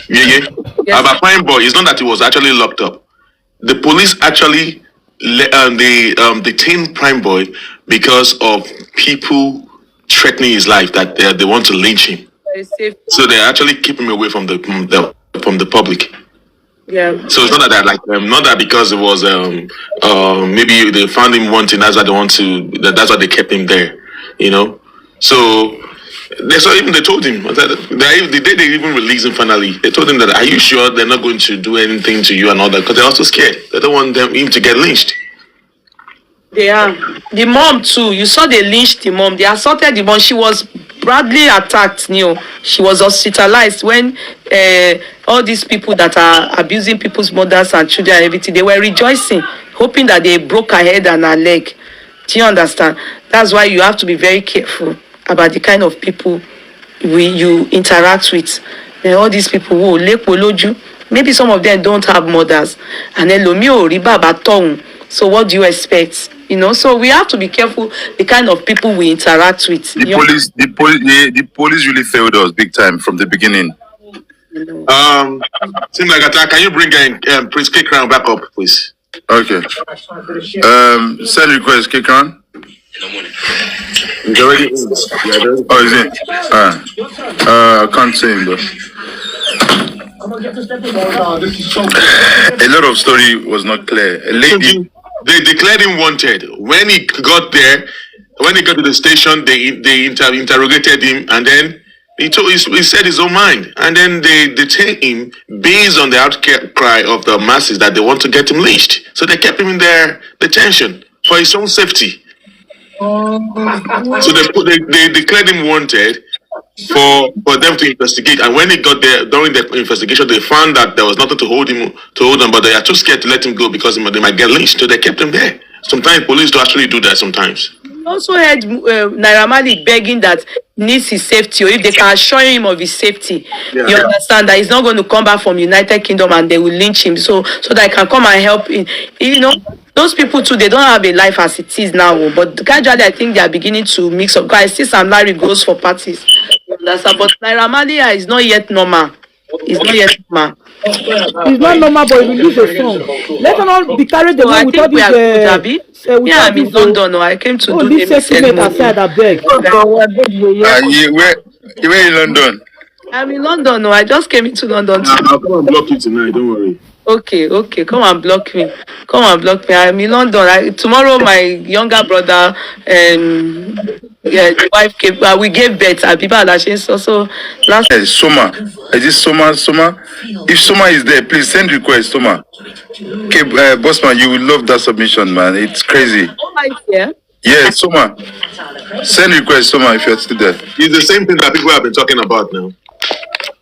Yeah. About Prime Boy, it's not that he was actually locked up. The police actually detained Prime Boy because of people threatening his life that they want to lynch him. So they actually keep him away from the public. Yeah. So it's not that not that because it was maybe they found him wanting, that's why they want to that's why they kept him there, you know. So they told him that the day they even released him finally, they told him that, are you sure they're not going to do anything to you and all that, because they're also scared. They don't want him to get lynched. They are. The mom too. You saw they lynched the mom. They assaulted the mom. She was badly attacked. She was hospitalized when all these people that are abusing people's mothers and children and everything, they were rejoicing, hoping that they broke her head and her leg. Do you understand? That's why you have to be very careful about the kind of people you interact with. All these people who lekoloju, maybe some of them don't have mothers, and so what do you expect? So we have to be careful the kind of people we interact with. The police really failed us big time from the beginning. Seems like attack. Can you bring Prince K Crown back up, please? Okay. Send request, K Crown. It's already in. Oh, is it? I can't say him though. A lot of story was not clear. A lady. They declared him wanted. When he got there, when he got to the station, they interrogated him, and then he said his own mind, and then they detained him based on the outcry of the masses that they want to get him lynched. So they kept him in their detention for his own safety. So they declared him wanted for them to investigate, and when he got there during the investigation, they found that there was nothing to hold him, but they are too scared to let him go because they might get lynched, so they kept him there. Sometimes police do actually do that sometimes. We also heard Naira Marley begging that he needs his safety, or if they can assure him of his safety, you understand that he's not going to come back from United Kingdom and they will lynch him, so that I can come and help him. Those people too, they don't have a life as it is now, but gradually I think they are beginning to mix up. Guys, see Sam Larry goes for parties. But Naira Marley is not yet normal. It's not yet normal. It's not normal, but we release a song. Let us not be carried away with all these. I'm in London. I came to do this segment aside. I beg. Where in London? I'm in London. I just came into London. I'll come and block you tonight. Don't worry. Okay. Come and block me. I'm in London. Tomorrow, my younger brother the wife came. We gave birth. People are lashing. So last. Hey, Soma. Is this Soma? If Soma is there, please send request, Soma. Okay, Bossman, you will love that submission, man. It's crazy. Soma is here. Yeah, Soma. Send request, Soma, if you're still there. It's the same thing that people have been talking about now.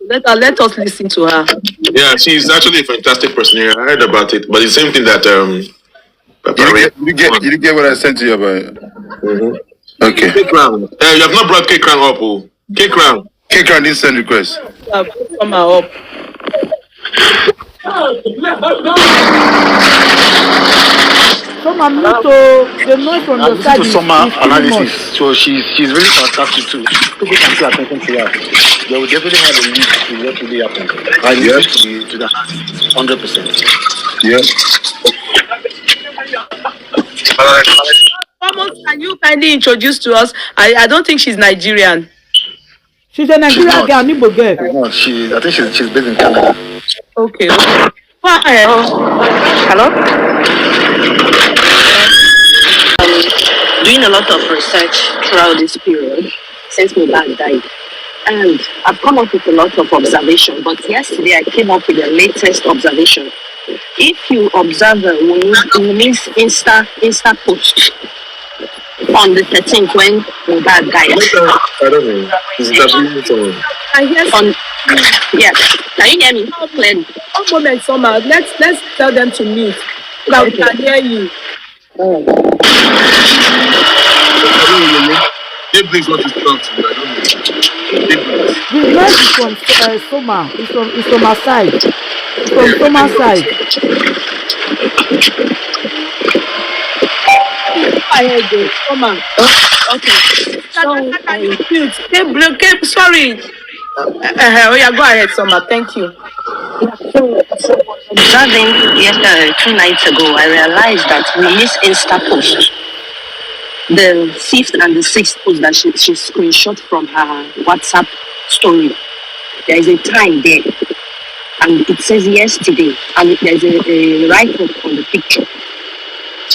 Let us listen to her. Yeah, she's actually a fantastic person here. I heard about it, but it's the same thing that you get what I sent to you about? Mm-hmm. Okay. K-Crown. You have not brought K-Crown up, oh. K-Crown. K-Crown didn't send request. Come up. Soma, the noise from your side is analysis. So she's really fantastic too. People can pay attention to her. They will definitely have a lead to what really happened. I need to the 100%. Yes. Can you kindly introduce to us? I don't think she's Nigerian. She's a Nigerian girl, Igbo girl. No, I think she's based in Canada. Okay. Hello? Doing a lot of research throughout this period since Mohbad died. And I've come up with a lot of observation, but yesterday I came up with the latest observation. If you observe Wunmi's Insta post on the 13th when Mohbad died. I don't know. Yeah. Can you hear me clearly? One moment, Soma. Let's tell them to mute so that we can hear you. They please want to talk to you. I don't know. The noise is from Soma. It's from her side. It's from Soma's side. I heard it. Soma. Okay. Sorry. Oh yeah, go ahead, Summer. Thank you. So observing yesterday, 2 nights ago, I realized that Wumi's Insta post, the fifth and the sixth post that she screenshot from her WhatsApp story, there is a time there, and it says yesterday, and there's a write-up on the picture,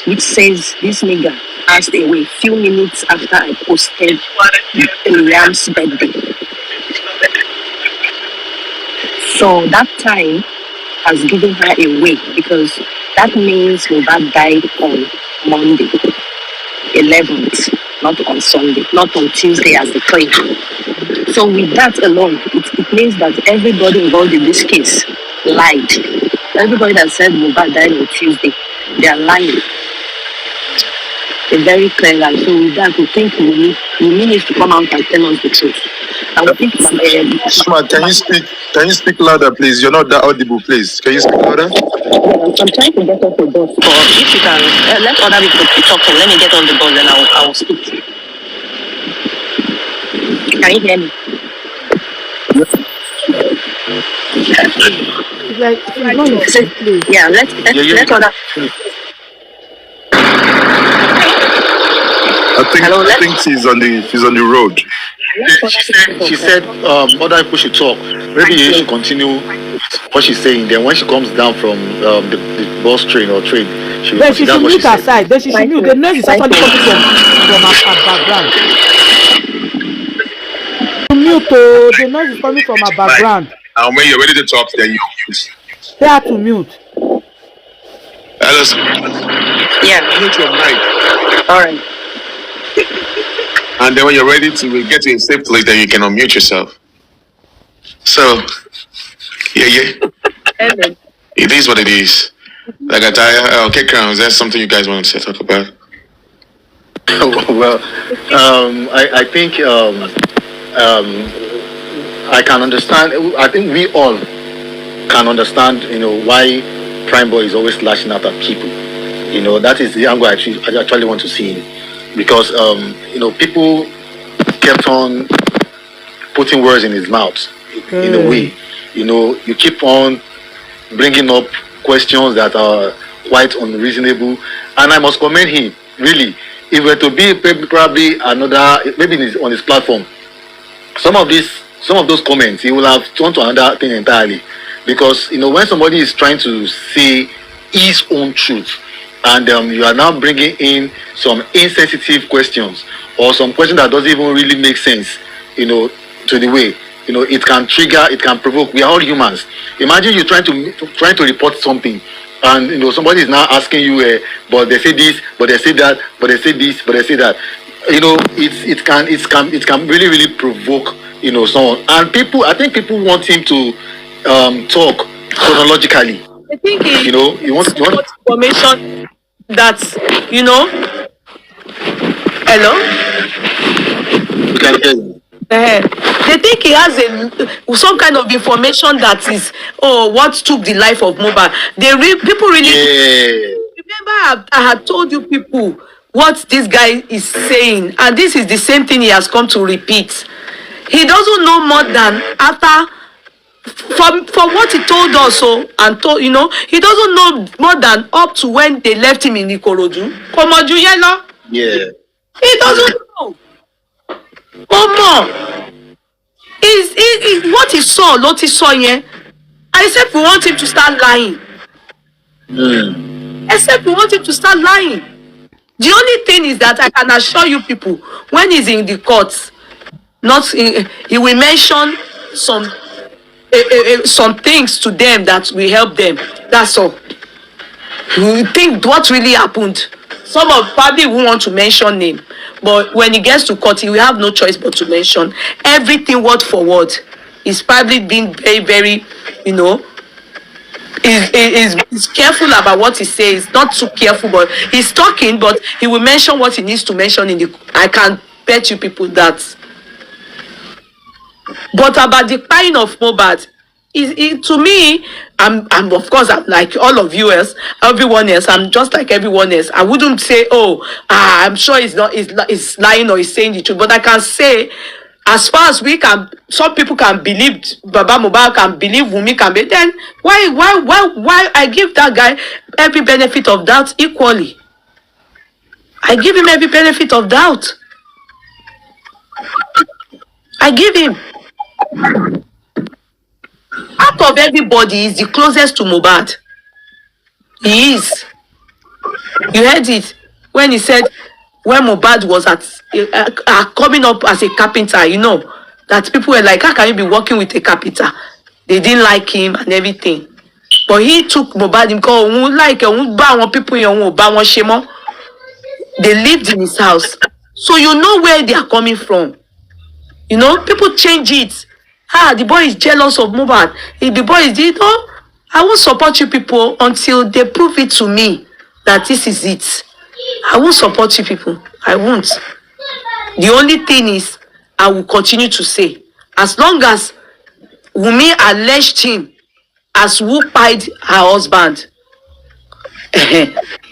which says this nigga passed away few minutes after I posted Miriam's birthday. So that time has given her away because that means Mohbad died on Monday, 11th, not on Sunday, not on Tuesday as the claim. So with that alone, it means that everybody involved in this case lied. Everybody that said Mohbad died on Tuesday, they are lying. A very clear lie. So with that, we think we need to come out and tell us the truth. And we think Shma, can you speak louder, please? You're not that audible, please. Can you speak louder? I'm trying to get off the bus, but if you can let other people be talking, let me get on the bus and I will speak. Can you hear me? It's like she's not in place. Yeah, let other. I think she's on the road. She said other people should talk. Maybe she should continue what she's saying. Then when she comes down from the bus train or train, she will Then she consider should what she mute her said. side. Then she should mute. The noise is actually coming from her background. Mute. Oh, the noise is coming from her background. And when you're ready to talk, then you mute. They have to mute. Alice, Yeah. mute your mic. All right. And then when you're ready to get to a safe place, then you can unmute yourself. So, yeah. It is what it is. Like I tell you, okay, Crowns, that's something you guys want to talk about. Well, I think I can understand. I think we all can understand, why PrimeB is always lashing out at people. That is the angle I actually want to see, because people kept on putting words in his mouth in a way. You keep on bringing up questions that are quite unreasonable, and I must commend him, really. If it were to be probably another, maybe on his platform, some of those comments, he will have turned to another thing entirely. Because when somebody is trying to say his own truth, and you are now bringing in some insensitive questions or some question that doesn't even really make sense, to the way, it can trigger, it can provoke. We are all humans. Imagine you trying to report something, and somebody is now asking you, but they say this, but they say that, but they say this, but they say that. It can really, really provoke someone. And I think people want him to talk chronologically. I think you want information that's hello. You can hear you. They think he has some kind of information that is what took the life of Mohbad. People really remember I had told you people what this guy is saying, and this is the same thing he has come to repeat. He doesn't know more than after from what he told us, he doesn't know more than up to when they left him in Ikorodu. Yeah. He doesn't know. Is what he saw, what he saw here. Except we want him to start lying. Except we want him to start lying. The only thing is that I can assure you people, when he's in the courts, he will mention some things to them that will help them. That's all. We think what really happened. Some of probably won't want to mention name, but when he gets to court, he will have no choice but to mention everything word for word. He's probably been very, very, is careful about what he says. Not too careful, but he's talking, but he will mention what he needs to mention I can bet you people that. But about the crying of Mohbad, to me, I'm of course I'm like all of you else, everyone else. I'm just like everyone else. I wouldn't say, I'm sure he's lying or he's saying the truth. But I can say, as far as we can, some people can believe Baba Mohbad can believe Wunmi can be. Then why I give that guy every benefit of doubt equally? I give him every benefit of doubt. I give him. Out of everybody, he's the closest to Mohbad. He is. You heard it when he said when Mohbad was coming up as a carpenter, you know, that people were like, how can you be working with a carpenter? They didn't like him and everything. But he took Mohbad because they lived in his house. So you know where they are coming from. You know, people change it. The boy is jealous of Mohbad. The boy is, I won't support you people until they prove it to me that this is it. I won't support you people. I won't. The only thing is, I will continue to say, as long as Wunmi alleged him as who pied her husband,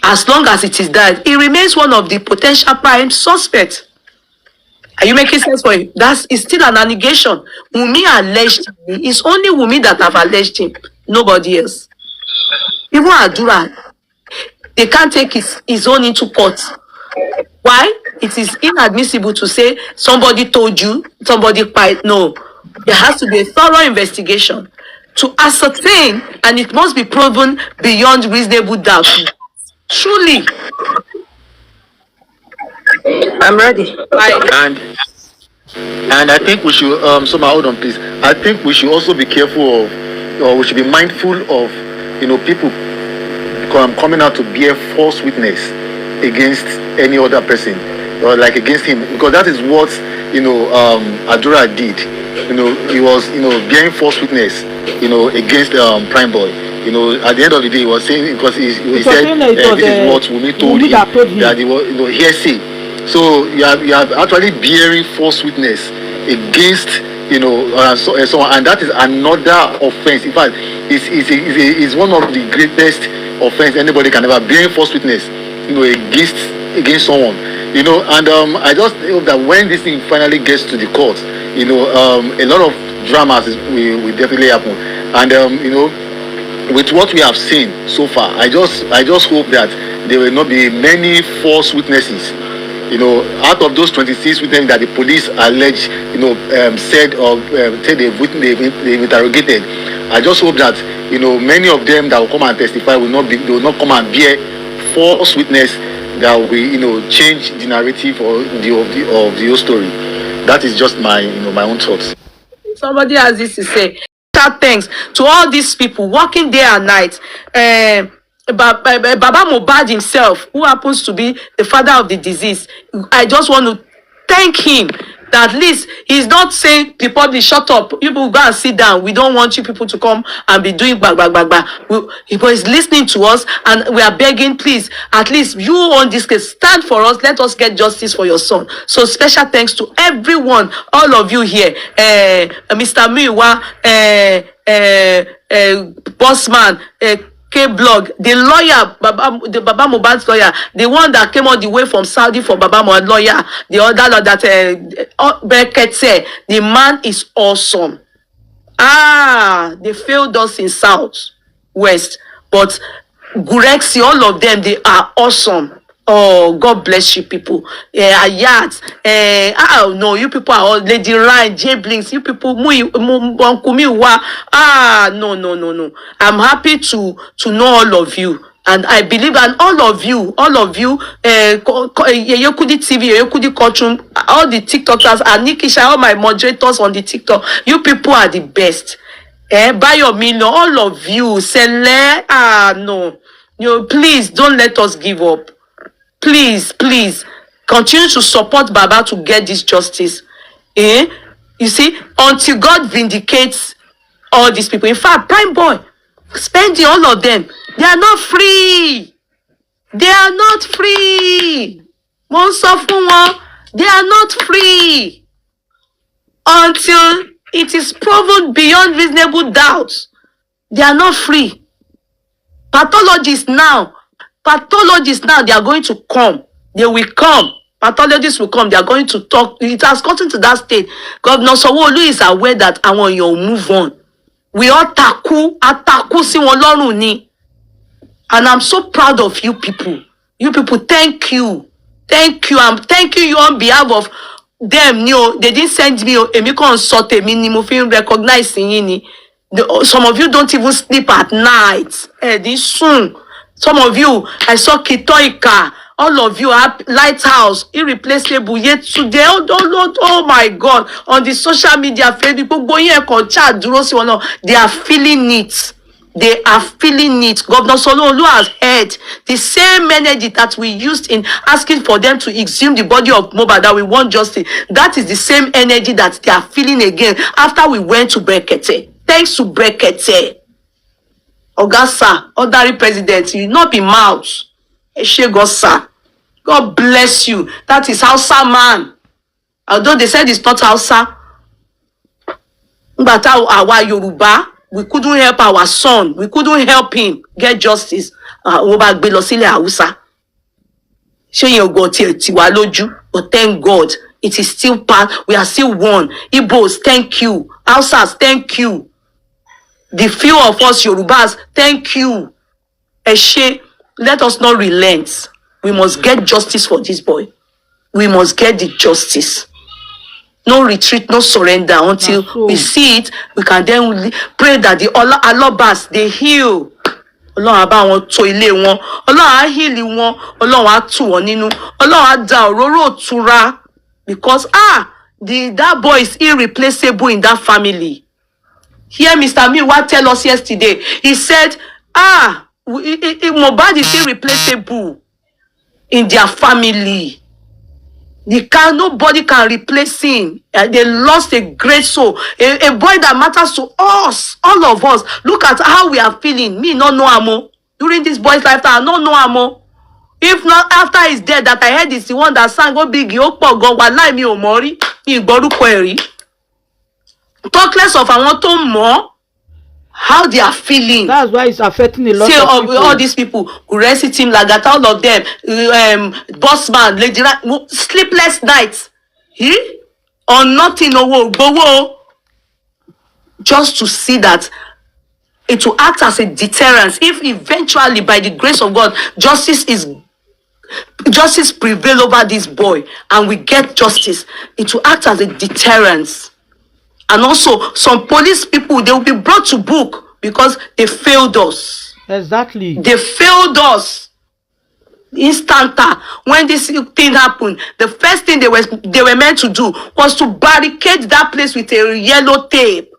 as long as it is that, he remains one of the potential prime suspects. Are you making sense for you? It's still an allegation. Wunmi alleged him. It's only Wunmi that have alleged him. Nobody else. Even Adura, they can't take his own into court. Why? It is inadmissible to say somebody told you, somebody pied. No. There has to be a thorough investigation to ascertain, and it must be proven beyond reasonable doubt. Truly. I'm ready. And I think we should somehow hold on, please. I think we should also be careful of, or we should be mindful of, people coming out to bear false witness against any other person, or like against him, because that is what Adura did. He was bearing false witness against PrimeB. At the end of the day, he was saying, because he said this is what Wunmi told him, that he was hearsay. So you are actually bearing false witness against someone, and that is another offense. In fact, it's one of the greatest offense anybody can ever bearing false witness against someone. And I just hope that when this thing finally gets to the court, a lot of dramas will definitely happen. And with what we have seen so far, I just hope that there will not be many false witnesses. Out of those 26 witnesses that the police allege, said or said they've interrogated, I just hope that many of them that will come and testify will not come and bear false witness that will change the narrative or of the whole story. That is just my my own thoughts. Somebody has this to say. Thanks to all these people working day and night. Baba Mohbad himself, who happens to be the father of the disease, I just want to thank him that at least he's not saying the public, shut up, you people go and sit down, we don't want you people to come and be doing bag. He was listening to us, and we are begging, please, at least you on this case, stand for us, let us get justice for your son. So special thanks to everyone, all of you here, Mr. Miwa, Bossman, K-Blog, the lawyer, the Baba Mohbad's lawyer, the one that came all the way from Saudi for Baba Mohbad lawyer, the other lawyer that Beckett said, the man is awesome. They failed us in South West, but Gurexi, all of them, they are awesome. Oh, God bless you people. Ayat. No, you people are all Lady Ryan, J Blinks, you people, no. I'm happy to know all of you. And I believe, and all of you, Yekudi TV, Yekudi Courtroom, all the TikTokers, and Nikisha, all my moderators on the TikTok, you people are the best. Buy your million, all of you, Sele, no. Please, don't let us give up. Please, continue to support Baba to get this justice. You see, until God vindicates all these people. In fact, Prime Boy, spending all of them, they are not free. They are not free. They are not free until it is proven beyond reasonable doubt. They are not free. Pathologists now, they are going to come. They will come. Pathologists will come. They are going to talk. It has gotten to that state. Governor Sanwo-Olu is aware that àwọn èèyàn ò move on. We all taku sí wọn lọ́rùn ni. And I'm so proud of you people. You people, thank you. Thank you. I'm thanking you on behalf of them. They didn't send me. Èmi kàn sọ tèmi ni mo fi ń recognize yín ni. Some of you don't even sleep at night. This soon. Some of you, I saw Kitoika. All of you are Lighthouse, irreplaceable. Yet today, oh my God, on the social media, Facebook, they are feeling it. They are feeling it. Governor Sanwo-Olu has heard the same energy that we used in asking for them to exhume the body of Mohbad, that we want justice. That is the same energy that they are feeling again after we went to Brekete. Thanks to Brekete. Ogasa, ordinary president, you not be mouth. Eshegosa. God bless you. That is Hausa man. Although they said it's not Hausa. But our Yoruba, we couldn't help our son. We couldn't help him get justice. But thank God, it is still part. We are still one. Igbos, thank you. Hausas, thank you. The few of us Yorubas, thank you. Eshe, let us not relent. We must get justice for this boy. We must get the justice. No retreat, no surrender until we see it. We can then pray that the Alobas, they heal. Ọlọ́run á bá wọn tò ilé wọn. Ọlọ́run á heal wọn. Ọlọ́run á tù wọ́n nínú. Ọlọ́run á dá òróró ìtura. Because that boy is irreplaceable in that family. Here, Mr. Miwa tell us yesterday. He said, Mohbad is irreplaceable in their family. Nobody can replace him. They lost a great soul. A boy that matters to us, all of us. Look at how we are feeling. Me, no amo. During this boy's lifetime, no amo. If not after he's dead, that I heard is the one that sang go big, yopo go walai mi omori, igboru query. Talk less of I want to more. How they are feeling. That's why it's affecting a lot of people. All these who rescue team like that, all of them, Bossman, Lady, sleepless nights, or nothing, just to see that it will act as a deterrence. If eventually, by the grace of God, justice prevail over this boy, and we get justice, it will act as a deterrence. And also, some police people, they will be brought to book because they failed us. Exactly. They failed us. Instanta. When this thing happened, the first thing they were meant to do was to barricade that place with a yellow tape.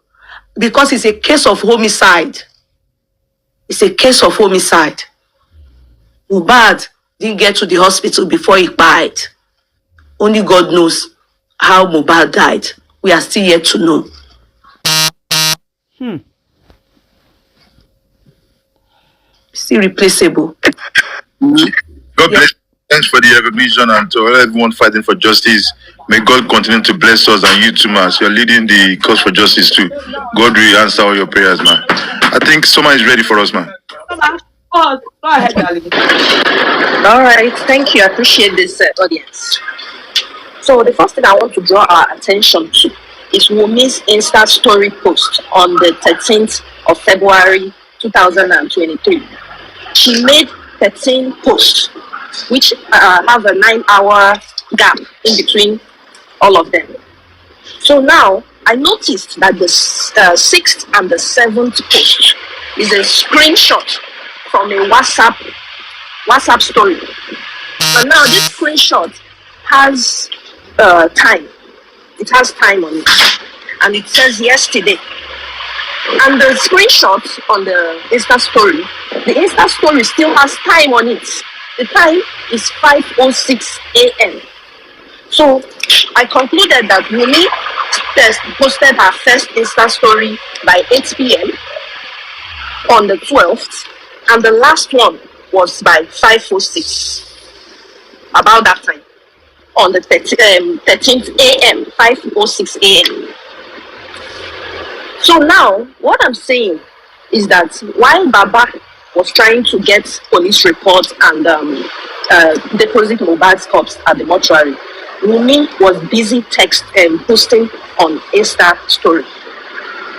Because it's a case of homicide. It's a case of homicide. Mohbad didn't get to the hospital before he died. Only God knows how Mohbad died. We are still yet to know. Still replaceable. God bless you. Thanks for the recognition, and to everyone fighting for justice. May God continue to bless us, and you too, man. You're leading the cause for justice too. God will answer all your prayers, man. I think someone is ready for us, man. Go ahead, darling. All right, thank you. I appreciate this audience. So the first thing I want to draw our attention to is Wunmi's Insta story post on the 13th of February 2023. She made 13 posts, which have a 9-hour gap in between all of them. So now I noticed that the 6th and the 7th post is a screenshot from a WhatsApp story. And now this screenshot has time. It has time on it, and it says yesterday. And the screenshot on the Insta story still has time on it. The time is 5:06 a.m. So I concluded that Wunmi posted her first Insta story by 8 p.m. on the 12th, and the last one was by 5:06, about that time, on the 13th a.m., 5:06 a.m. So now, what I'm saying is that while Baba was trying to get police reports and deposit Mohbad's corpse at the mortuary, Wunmi was busy posting on Insta story.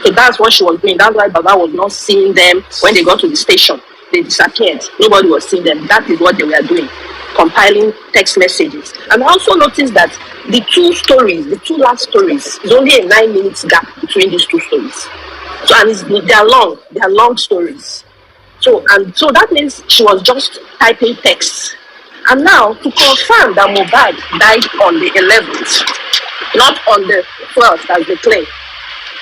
So that's what she was doing. That's why Baba was not seeing them when they got to the station. They disappeared. Nobody was seeing them. That is what they were doing, compiling text messages. And I also noticed that the two last stories, is only a 9 minutes gap between these two stories. So they are long stories. So that means she was just typing texts. And now to confirm that Mohbad died on the 11th, not on the 12th as they claim.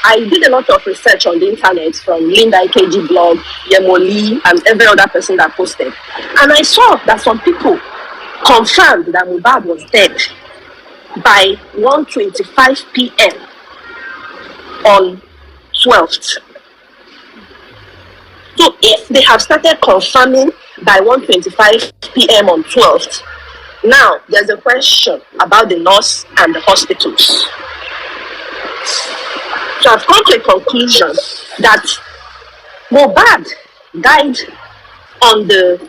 I did a lot of research on the internet from Linda IKG blog, Yemoli, and every other person that posted. And I saw that some people confirmed that Mohbad was dead by 1:25 p.m. on 12th. So if they have started confirming by 1:25 p.m. on 12th, now there's a question about the nurse and the hospitals. So I've come to a conclusion that Mohbad died on the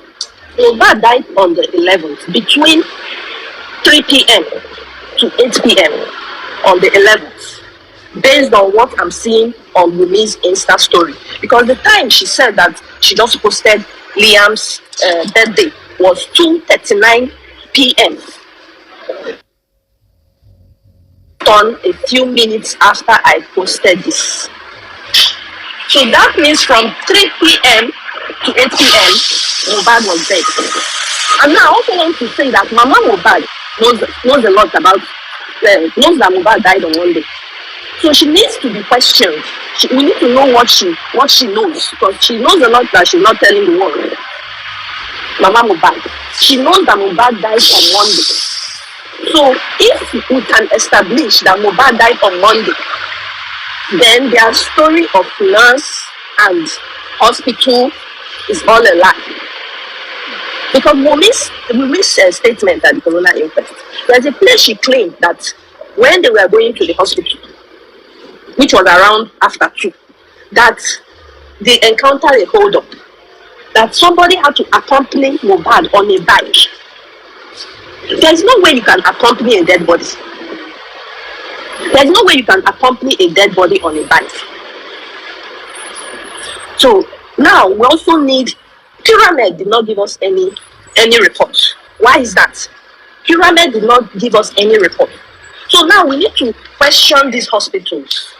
11th between 3 p.m. to 8 p.m. on the 11th, based on what I'm seeing on Wunmi's Insta story. Because the time she said that she just posted Liam's birthday was 2:39 p.m. On a few minutes after I posted this. So that means from 3 p.m. to 8 p.m. Mohbad was dead. And now I also want to say that Mama Mohbad knows a lot about, knows that Mohbad died on Monday. So she needs to be questioned. We need to know what she knows, because she knows a lot that she's not telling the world. Mama Mohbad, she knows that Mohbad died on Monday. So if we can establish that Mohbad died on Monday, then their story of nurse and hospital is all a lie. Because Wunmi's statement at the corona inquest, there's a place she claimed that when they were going to the hospital, which was around after 2, that they encountered a hold-up, that somebody had to accompany Mohbad on a bike. There's no way you can accompany a dead body. There's no way you can accompany a dead body on a bike. So now we also need, PrimeB did not give us any report. Why is that? PrimeB did not give us any report. So now we need to question these hospitals.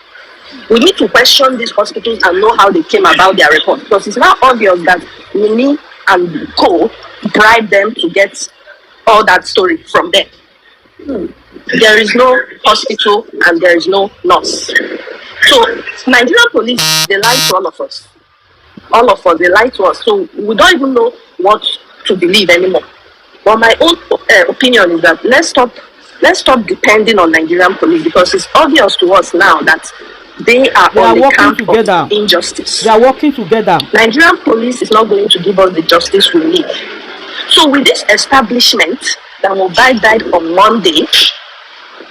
We need to question these hospitals and know how they came about their report. Because it's now obvious that Wunmi and co bribed them to get all that story from them. There is no hospital and there is no nurse. So Nigerian police, they lie to all of us. All of us, they lie to us. So we don't even know what to believe anymore. But my own opinion is that let's stop depending on Nigerian police, because it's obvious to us now that they are on the camp of injustice. They are working together. Nigerian police is not going to give us the justice we need. So with this establishment that Mohbad died on Monday,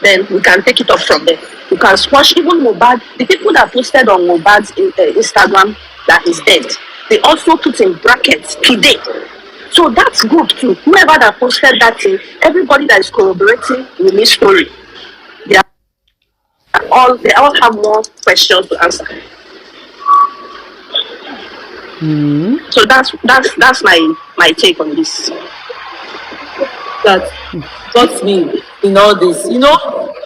then we can take it up from there. You can squash even Mohbad. The people that posted on Mohbad's Instagram that he's dead, they also put in brackets today. So that's good too. Whoever that posted that thing, everybody that is corroborating Wunmi's story, they all have more questions to answer. So that's my take on this. That got me in all this.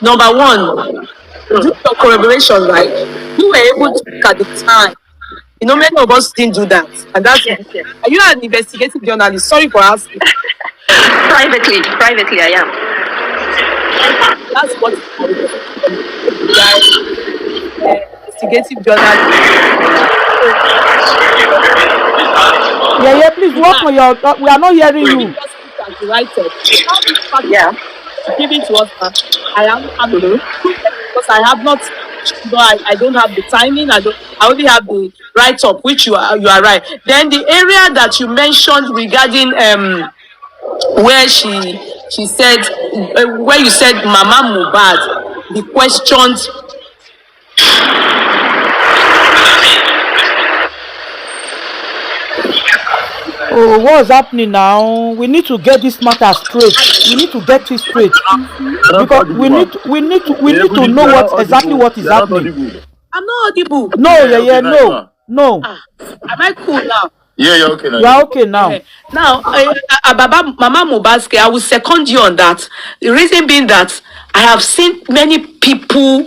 Number one, due to corroboration, right? You were able to look at the time. Many of us didn't do that. And that's Yes. Are you an investigative journalist? Sorry for asking. Privately, I am. That's what investigative journalist. Yeah, please work on your. We are not hearing you. Yeah. Give it to us. I am because I have not. I don't have the timing. I only have the write up, which you are right. Then the area that you mentioned regarding where she said where you said Mama Mohbad, the questions. Oh, what's happening now? We need to get this matter straight. We need to get it straight because we need to know what is happening. I'm not audible. No, yeah, no. Am I cool now? Yeah, you're okay now. You are okay now. Now, Baba, Mama Mohbad's case, I will second you on that. The reason being that I have seen many people,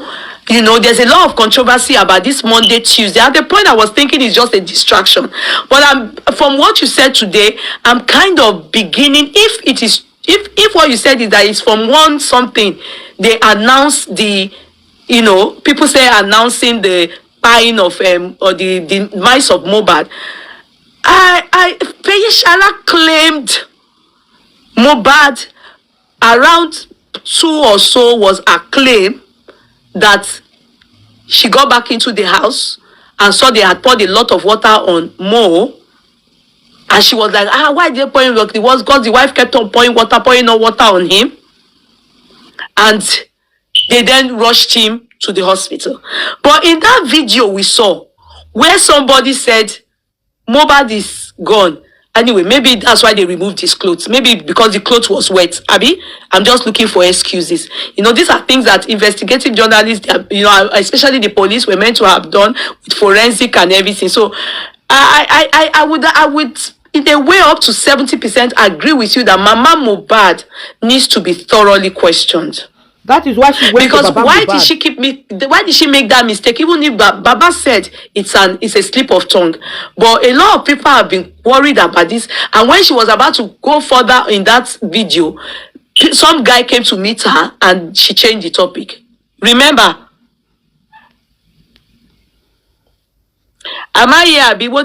there's a lot of controversy about this Monday, Tuesday. At the point I was thinking it's just a distraction. But from what you said today, I'm kind of beginning, if what you said is that it's from one something, they announce people say announcing the buying of or the demise of Mohbad. Feyishala claimed Mohbad around 2 or so was a claim that she got back into the house and saw they had poured a lot of water on Mo, and she was like, why are they pouring water? It was because the wife kept on pouring no water on him, and they then rushed him to the hospital. But in that video we saw where somebody said Mohbad is gone. Anyway, maybe that's why they removed his clothes. Maybe because the clothes was wet. Abby, I'm just looking for excuses. These are things that investigative journalists, especially the police, were meant to have done with forensic and everything. So, I would, in a way, up to 70% agree with you that Mama Mohbad needs to be thoroughly questioned. That is why she went because to Baba why Mohbad. Why did she make that mistake? Even if Baba said it's a slip of tongue, but a lot of people have been worried about this. And when she was about to go further in that video, some guy came to meet her and she changed the topic. Remember? Am I here, Abi? We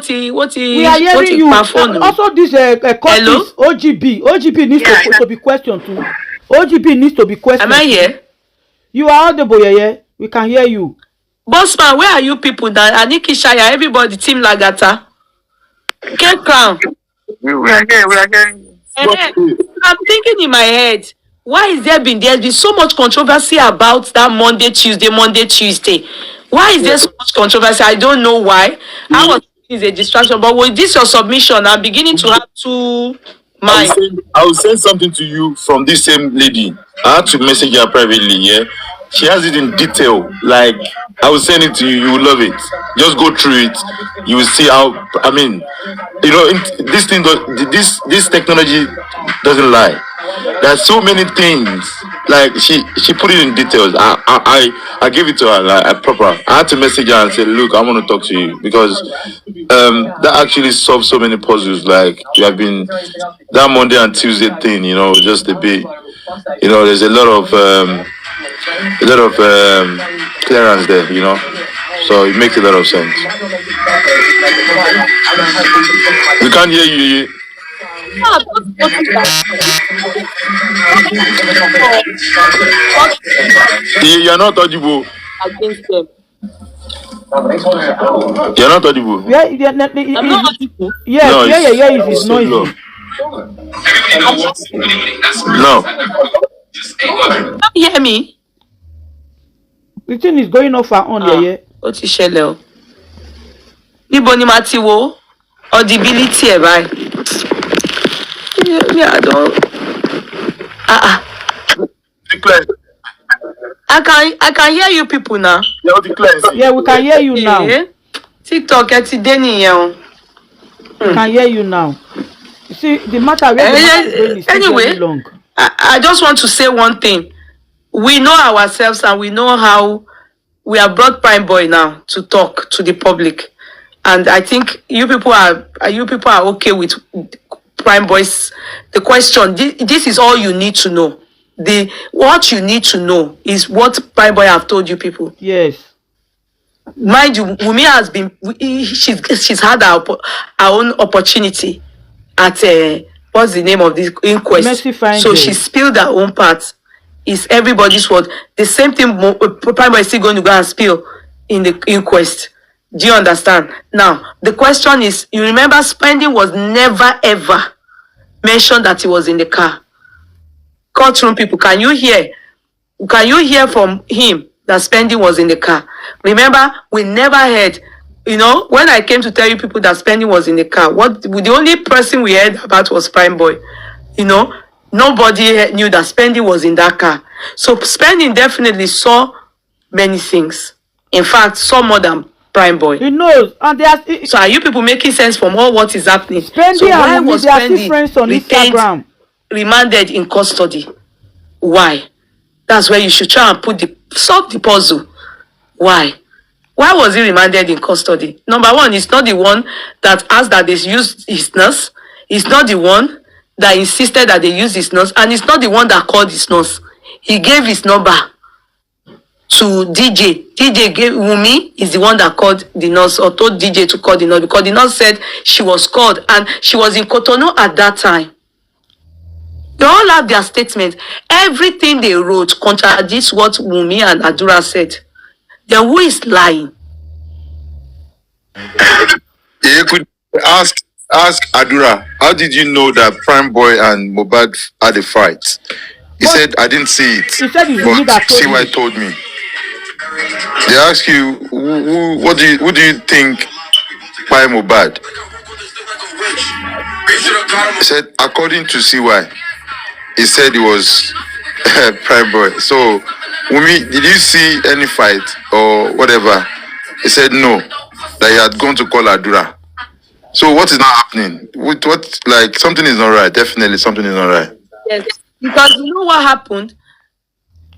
are hearing you. Also, this Hello? OGB needs to be questioned too. OGB needs to be questioned. Am I here? You are audible, yeah. We can hear you. Bossman, where are you people now? Aniki Shaya, everybody, Team Lagata. Get crown. We are hearing you. I'm thinking in my head, why is there's been so much controversy about that Monday, Tuesday? Why is there so much controversy? I don't know why. I was thinking it's a distraction, but with this your submission, I'm beginning to have two minds. I will send something to you from this same lady. I had to message her privately, yeah. She has it in detail. Like, I will send it to you. You will love it. Just go through it. You will see how. I mean, this thing. This technology doesn't lie. There are so many things. Like she put it in details. I gave it to her like proper. I had to message her and say, look, I want to talk to you because that actually solved so many puzzles. Like you have been that Monday and Tuesday thing. Just a bit. There's a lot of clearance there, so it makes a lot of sense. We can't hear you. You're not audible. You're not audible. I'm not audible. It's noisy. No. Can you hear me? The thing is going off and on, yeah. Ó ti ṣẹlẹ̀ o. Níbo ni màá ti wo audibility ẹ̀ báyìí? I don't. I can hear you people now. Yeah, we can hear you now. TikTok ẹ ti dé nìyẹn o. We can hear you now. You see, the matter is anyway, long. I just want to say one thing. We know ourselves and we know how we have brought PrimeBoy now to talk to the public. And I think you people are okay with PrimeBoy's the question. This is all you need to know. What you need to know is what PrimeBoy have told you people. Yes. Mind you, Wunmi has been she's had her own opportunity at what's the name of this inquest? So she spilled her own part. Is everybody's word. The same thing PrimeBoy is still going to go and spill in the inquest. Do you understand? Now, the question is, you remember Spending was never ever mentioned that he was in the car. Courtroom people, can you hear from him that Spending was in the car? Remember, we never heard you know, when I came to tell you people that Spending was in the car, the only person we heard about was PrimeBoy. You know, nobody knew that Spending was in that car. So Spending definitely saw many things. In fact, saw more than PrimeBoy. He knows, and there's. So are you people making sense from all what is happening? Spending So why and was they are still Spending friends on Instagram. remanded in custody? Why? That's where you should try and solve the puzzle. Why? Why was he remanded in custody? Number one, it's not the one that asked that they use his nurse. It's not the one that insisted that they use his nurse. And it's not the one that called his nurse. He gave his number to DJ. DJ gave Wunmi is the one that called the nurse or told DJ to call the nurse because the nurse said she was called and she was in Cotonou at that time. They all have their statement. Everything they wrote contradicts what Wunmi and Adura said. Then who is lying? You could ask Adura, how did you know that PrimeBoy and Mohbad had a fight? He said, I didn't see it. He said it's me that told CY told me. They ask you, who do you think by Mohbad? He said, according to CY, he said it was PrimeBoy. So, Wunmi, did you see any fight or whatever? He said no, that he had gone to call Adura. So what is not happening? What like something is not right? Definitely something is not right. Yes, because you know what happened.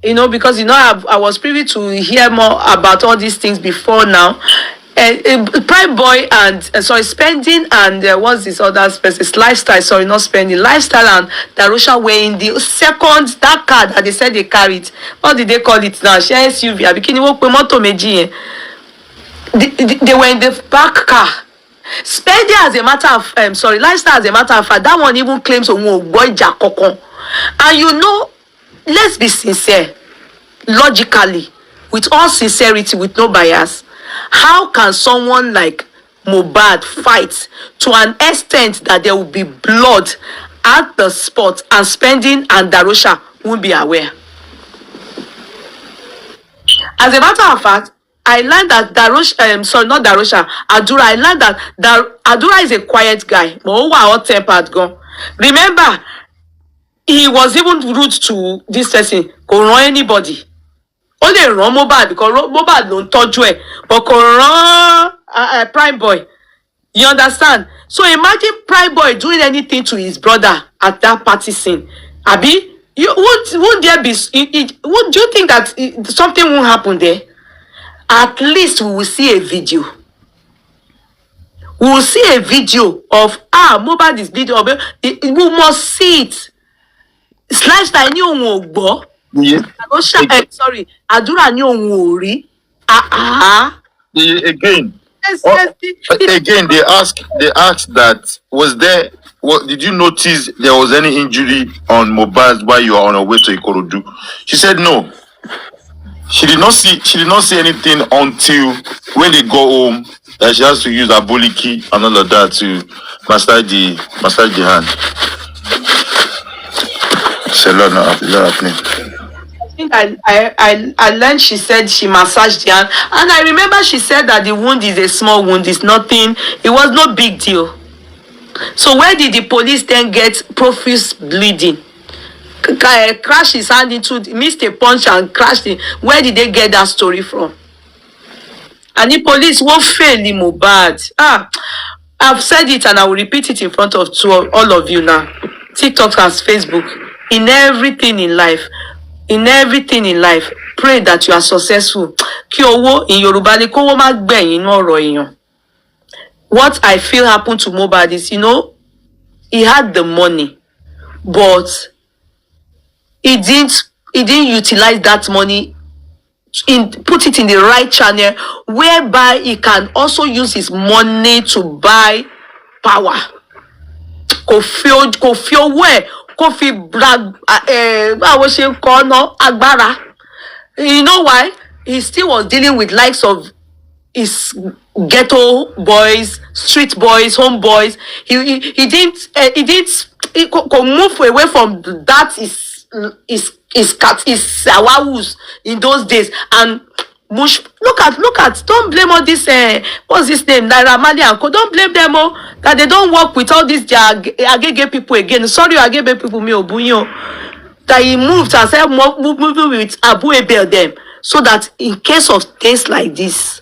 You know, because you know I was privy to hear more about all these things before now. PrimeBoy and Spending and what's this other person? Lifestyle, sorry, not Spending. Lifestyle and Darusha were in the second that car that they said they carried. What did they call it now? Share SUV. They were in the back car. Spending as a matter of Lifestyle as a matter of fact, that one even claims and you know, let's be sincere, logically, with all sincerity, with no bias. How can someone like Mohbad fight to an extent that there will be blood at the spot and Spending and Darusha won't be aware? As a matter of fact, I learned that Adura, I learned that Adura is a quiet guy. But hot-tempered gun. Remember, he was even rude to this person. Go run anybody. Only run Mohbad because Mohbad don't touch you. But go run PrimeBoy. You understand? So imagine PrimeBoy doing anything to his brother at that party scene. Abi, would there be? Would you think that something won't happen there? At least we will see a video. We will see a video of Mohbad is bleeding. We must see it. Lifestyle ni ohun ogbo. Yeah. Sorry, Adura ni ohun ori. Again. Yes, Again, they asked that did you notice there was any injury on Mohbad while you were on your way to Ikorodu? She said no. She did not see anything until when they go home that she has to use her bully key and all of that to massage the hand. It's a lot happening. I learned she said she massaged the hand, and I remember she said that the wound is a small wound, it's nothing, it was no big deal. So where did the police then get profuse bleeding? Crash his hand missed a punch and crashed it. Where did they get that story from? And the police won't fail him bad. I've said it and I will repeat it in front of all of you now. TikTok has Facebook. In everything in life, pray that you are successful. Kí owó in Yoruba ni kówó má gbẹ̀yìn nínú ọ̀rọ̀ èèyàn. What I feel happened to Mohbad is, you know, he had the money, but he didn't utilize that money put it in the right channel whereby he can also use his money to buy power. Kò fi owó ẹ̀ kò fi báwo ṣe ń kọ́ ná agbára. You know why? He still was dealing with likes of his ghetto boys, street boys, home boys. He didn't move away from that. Is awawus in those days, and bush. Look at. Don't blame all this. What's his name? Naira Marley and Co. Don't blame them all that they don't work with all these agege people again. Sorry, agege people me obunyo. That he moved and said moving with Abu Ebel them, so that in case of things like this,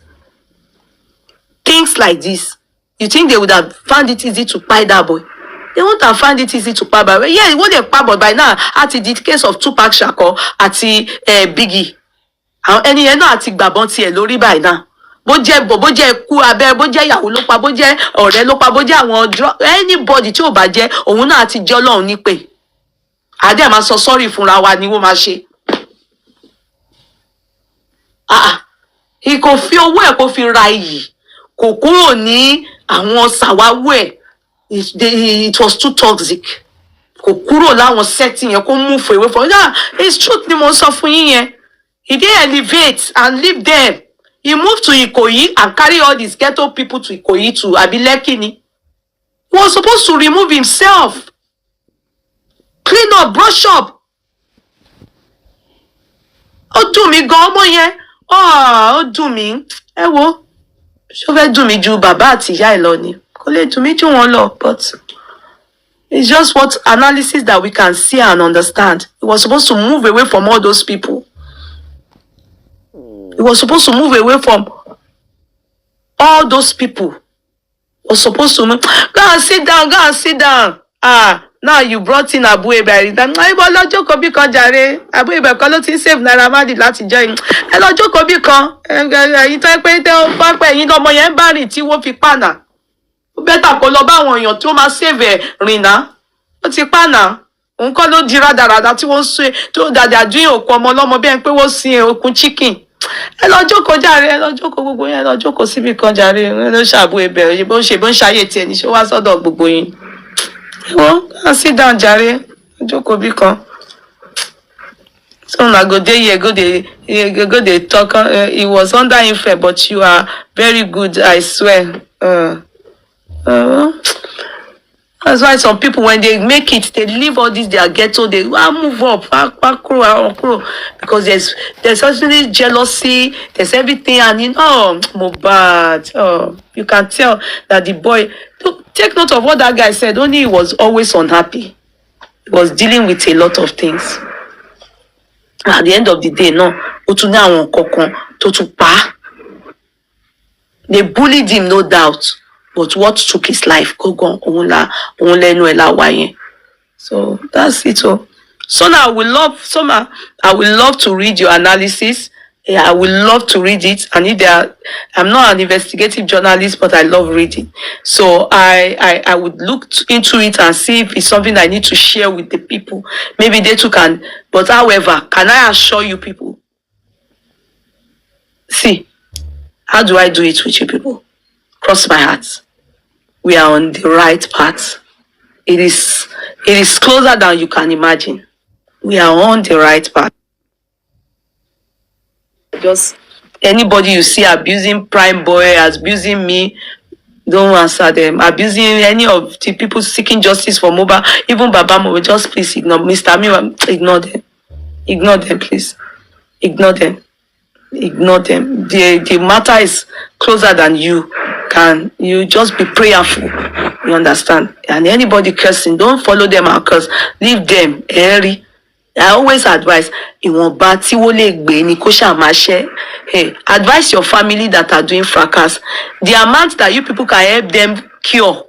you think they would have found it easy to buy that boy? They won't have found it easy to buy by. Yeah, it won't have but by now. At the case of Tupac Shakur, at the Biggie. Ẹni yẹn náà àti gbàbọ́n tiẹ̀ lórí báyìí náà bó jẹ́ ikú abẹ́ bó jẹ́ ìyàwó ló pa bó jẹ́ ọ̀rẹ́ ló pa bó jẹ́ àwọn anybody tí ò bá jẹ́ òun náà àti jẹ́ Ọlọ́run nípè àdé máa sọ sọ́rí fúnra wa ni wọ́n máa ṣe. Kò fi owó ẹ̀ kó fi ra iyì kò kúrò ní àwọn sàwáwú ẹ̀ it was too toxic kò kúrò láwọn setting yẹn kó move away from it's truth ni mo sọ fún yín yẹn. He didn't elevate and leave them. He moved to Ikoyi and carry all these ghetto people to Ikoyi to Abilekini. He was supposed to remove himself. Clean up, brush up. Ó dùn mí gan ọmọ yẹn. Ó dùn mí. Ẹ wo. Ṣó fẹ́ dùn mí ju bàbá àti ìyá ẹ̀ lọ ni. Kò lè dùn mí jù wọ́n lọ, but it's just what analysis that we can see and understand. He was supposed to move away from all those people. He was supposed to move away from all those people. He was supposed to move. Go and sit down. Now you brought in Abu Ebel. Ibo lọ́jọ́ kan bí kan jàre. Abu Ebel kan ló ti save Naira Marley láti join. Ẹ lọ́jọ́ kan bí kan. Ẹ̀yin tó pé tẹ́ ó bá pẹ́ ẹ̀yin ọmọ yẹn bá rìn tí wọ́n fi pànà. Ó bẹ́tà kó lọ bá àwọn èèyàn tí ó máa save rìn náà. Ó ti pànà. Òun kọ́ ló di rádaràda tí wọ́n ṣe tó dàdà dín òkú ọmọ ọlọ́mọ bí ẹni pé wọ́n sin okùn chicken. Ẹ lọ jókòó jàre, ẹ lọ jókòó gbogbo yín, ẹ lọ jókòó síbi kan jàre, ẹ lọ ṣàbò ẹbẹ bó ń ṣayé tiẹ̀ ní ṣé wá sọ́dọ̀ gbogbo yín. Wọ́n sit down jàre, jókòó bí kan. So una go dey here go dey talk. He was under influence, but you are very good, I swear. That's why some people, when they make it, they leave all this their ghetto. They move up, because there's certainly jealousy. There's everything, and Mohbad. You can tell that the boy. Take note of what that guy said. Only he was always unhappy. He was dealing with a lot of things. At the end of the day, they bullied him, no doubt. But what took his life? So that's it. So now I will love to read your analysis. Yeah, I will love to read it. And I'm not an investigative journalist, but I love reading. So I would look into it and see if it's something I need to share with the people. Maybe they too can. But however, can I assure you people? See, how do I do it with you people? Cross my heart. We are on the right path. It is closer than you can imagine. We are on the right path. Just anybody you see abusing PrimeB, abusing me, don't answer them. Abusing any of the people seeking justice for Mohbad, even Baba Mohbad, just please ignore Mr. Miwa. Ignore them. Ignore them, please. Ignore them. Ignore them. The matter is closer than you. Can you just be prayerful? You understand? And anybody cursing, don't follow them and curse. Leave them. I always advise, hey, advise your family that are doing fracas. The amount that you people can help them cure,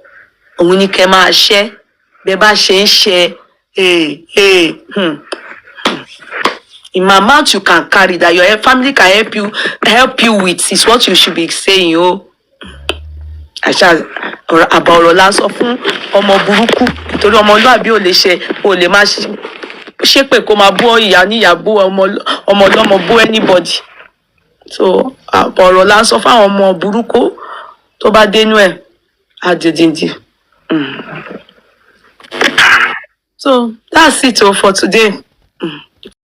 in my amount you can carry, that your family can help you with, is what you should be saying. Àbá ọ̀rọ̀ la sọ fún ọmọ burúkú torí ọmọlúàbí ò lè má ṣépè kó máa bú ìyá níyà bú ọmọ ọlọ́mọ bú anybody. So àbá ọ̀rọ̀ la sọ fún àwọn ọmọ burúkú tó bá dénú ẹ̀ àdìdìndì. So that's it for today.